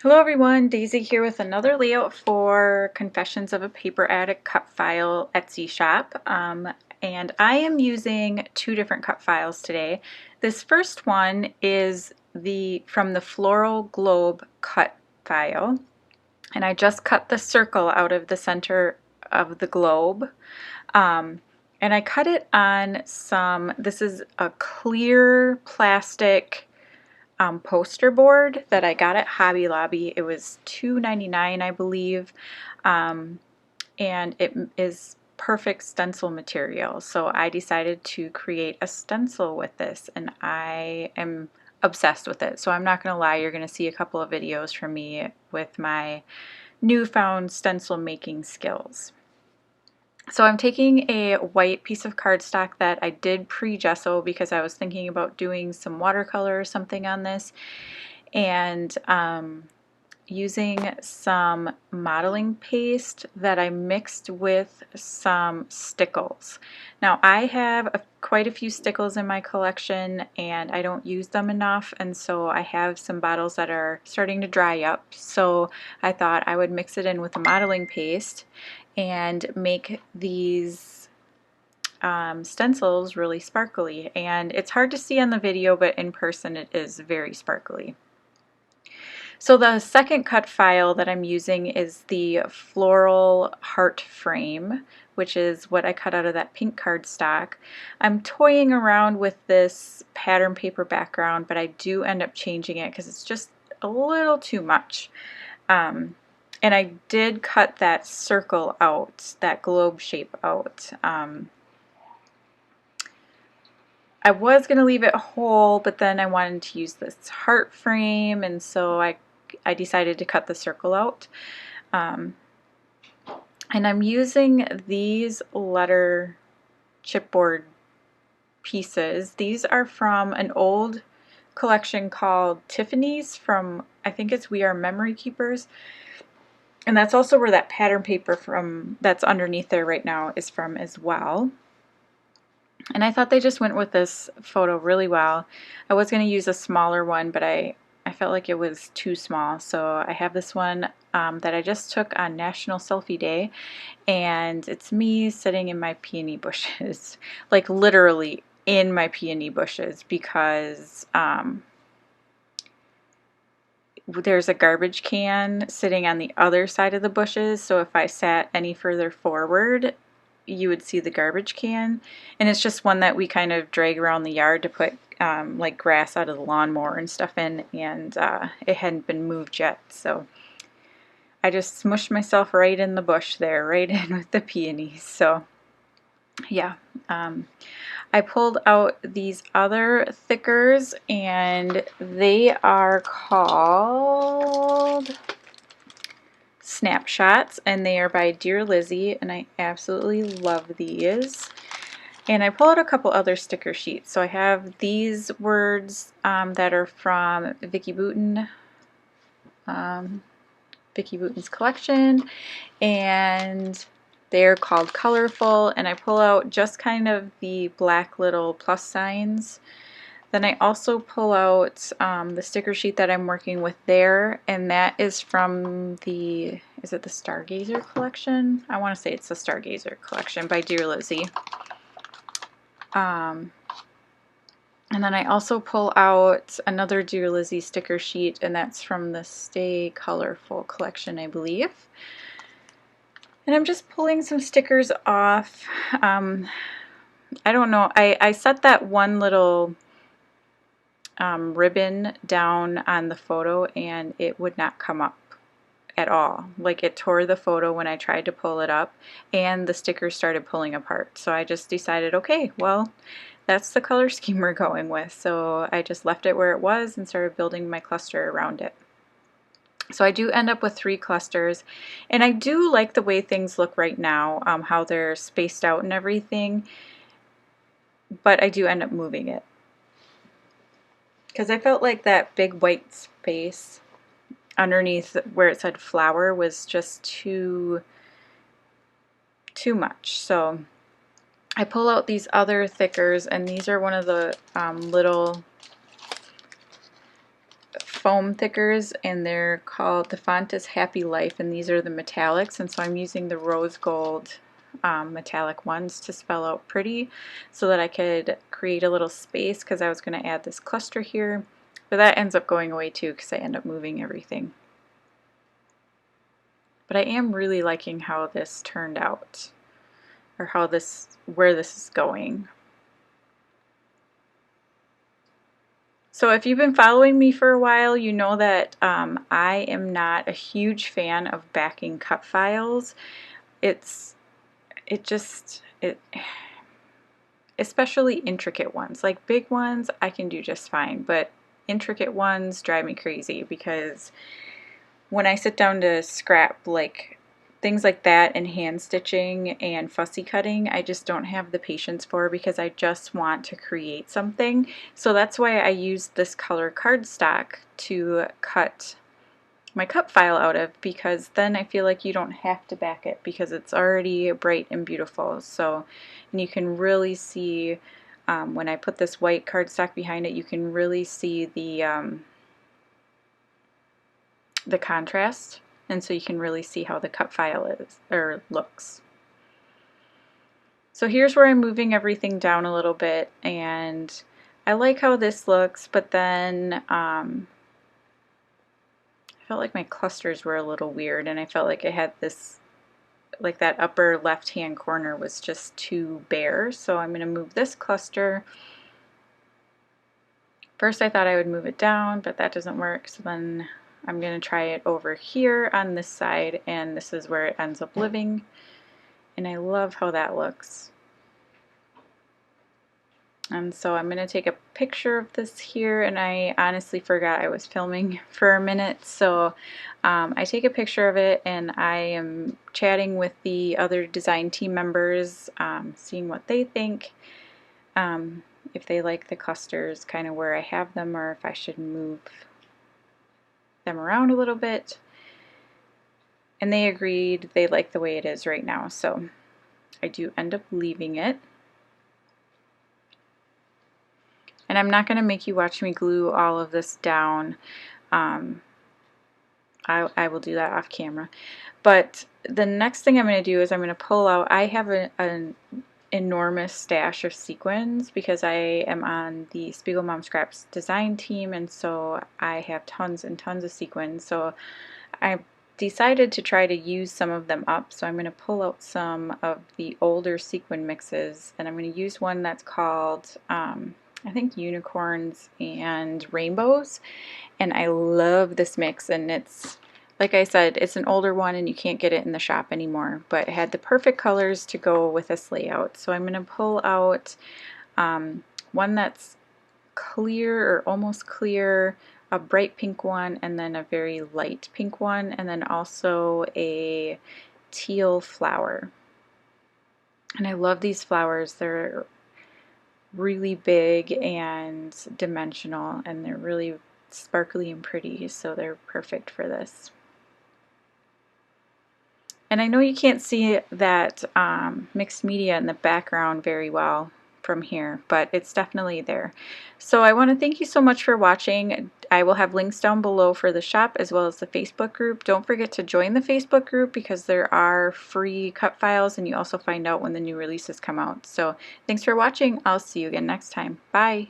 Hello everyone, Daisy here with another layout for Confessions of a Paper Addict cut file Etsy shop. And I am using two different cut files today. This first one is from the Floral Globe cut file. And I just cut the circle out of the center of the globe. And I cut it on this is a clear plastic poster board that I got at Hobby Lobby. It was $2.99, I believe, and it is perfect stencil material. So I decided to create a stencil with this, and I am obsessed with it. So I'm not going to lie, you're going to see a couple of videos from me with my newfound stencil making skills. So I'm taking a white piece of cardstock that I did pre-gesso because I was thinking about doing some watercolor or something on this, and using some modeling paste that I mixed with some stickles. Now I have quite a few stickles in my collection and I don't use them enough, and so I have some bottles that are starting to dry up, so I thought I would mix it in with the modeling paste and make these stencils really sparkly. And it's hard to see on the video, but in person it is very sparkly. So the second cut file that I'm using is the floral heart frame, which is what I cut out of that pink cardstock. I'm toying around with this pattern paper background, but I do end up changing it because it's just a little too much. And I did cut that circle out, that globe shape out. I was going to leave it whole, but then I wanted to use this heart frame, and so I decided to cut the circle out. And I'm using these letter chipboard pieces. These are from an old collection called Tiffany's from, I think it's We Are Memory Keepers. And that's also where that pattern paper that's underneath there right now is from as well. And I thought they just went with this photo really well. I was going to use a smaller one, but I felt like it was too small. So I have this one that I just took on National Selfie Day, and it's me sitting in my peony bushes, like literally in my peony bushes, because there's a garbage can sitting on the other side of the bushes, so if I sat any further forward you would see the garbage can, and it's just one that we kind of drag around the yard to put like grass out of the lawnmower and stuff in, and it hadn't been moved yet, so I just smushed myself right in the bush there, right in with the peonies. So yeah, I pulled out these other thickers, and they are called Snapshots, and they are by Dear Lizzie, and I absolutely love these. And I pulled out a couple other sticker sheets. So I have these words that are from Vicki Boutin's collection, and they're called Colorful, and I pull out just kind of the black little plus signs. Then I also pull out the sticker sheet that I'm working with there, and that is from is it the Stargazer collection? I want to say it's the Stargazer collection by Dear Lizzie. And then I also pull out another Dear Lizzie sticker sheet, and that's from the Stay Colorful collection, I believe. And I'm just pulling some stickers off. I don't know, I set that one little ribbon down on the photo and it would not come up at all. Like, it tore the photo when I tried to pull it up, and the stickers started pulling apart. So I just decided, okay, well, that's the color scheme we're going with. So I just left it where it was and started building my cluster around it. So I do end up with 3 clusters, and I do like the way things look right now, how they're spaced out and everything, but I do end up moving it, because I felt like that big white space underneath where it said flower was just too much. So I pull out these other thickers, and these are one of the little foam thickers, and they're called, the font is Happy Life, and these are the metallics, and so I'm using the rose gold metallic ones to spell out pretty so that I could create a little space, because I was going to add this cluster here, but that ends up going away too because I end up moving everything. But I am really liking how this turned out, or where this is going. So if you've been following me for a while, you know that I am not a huge fan of backing cut files. Especially intricate ones. Like big ones I can do just fine, but intricate ones drive me crazy, because when I sit down to scrap like things like that and hand stitching and fussy cutting, I just don't have the patience for, because I just want to create something. So that's why I use this color cardstock to cut my cut file out of, because then I feel like you don't have to back it because it's already bright and beautiful. So, and you can really see when I put this white cardstock behind it, you can really see the contrast, and so you can really see how the cut file is or looks. So here's where I'm moving everything down a little bit, and I like how this looks, but then I felt like my clusters were a little weird, and I felt like it had this, like that upper left hand corner was just too bare, so I'm going to move this cluster. First I thought I would move it down, but that doesn't work, so then I'm going to try it over here on this side, and this is where it ends up living, and I love how that looks. And so I'm going to take a picture of this here, and I honestly forgot I was filming for a minute, so I take a picture of it, and I am chatting with the other design team members, seeing what they think, if they like the clusters kind of where I have them, or if I should move them around a little bit. And they agreed they like the way it is right now, so I do end up leaving it. And I'm not going to make you watch me glue all of this down. I will do that off camera. But the next thing I'm going to do is I'm going to pull out, I have an enormous stash of sequins because I am on the Spiegel Mom Scraps design team, and so I have tons and tons of sequins. So I decided to try to use some of them up, so I'm going to pull out some of the older sequin mixes, and I'm going to use one that's called I think unicorns and rainbows, and I love this mix, and it's, like I said, it's an older one and you can't get it in the shop anymore, but it had the perfect colors to go with this layout. So I'm going to pull out one that's clear or almost clear, a bright pink one, and then a very light pink one, and then also a teal flower. And I love these flowers. They're really big and dimensional, and they're really sparkly and pretty, so they're perfect for this. And I know you can't see that mixed media in the background very well from here, but it's definitely there. So I want to thank you so much for watching. I will have links down below for the shop as well as the Facebook group. Don't forget to join the Facebook group because there are free cut files, and you also find out when the new releases come out. So thanks for watching. I'll see you again next time. Bye.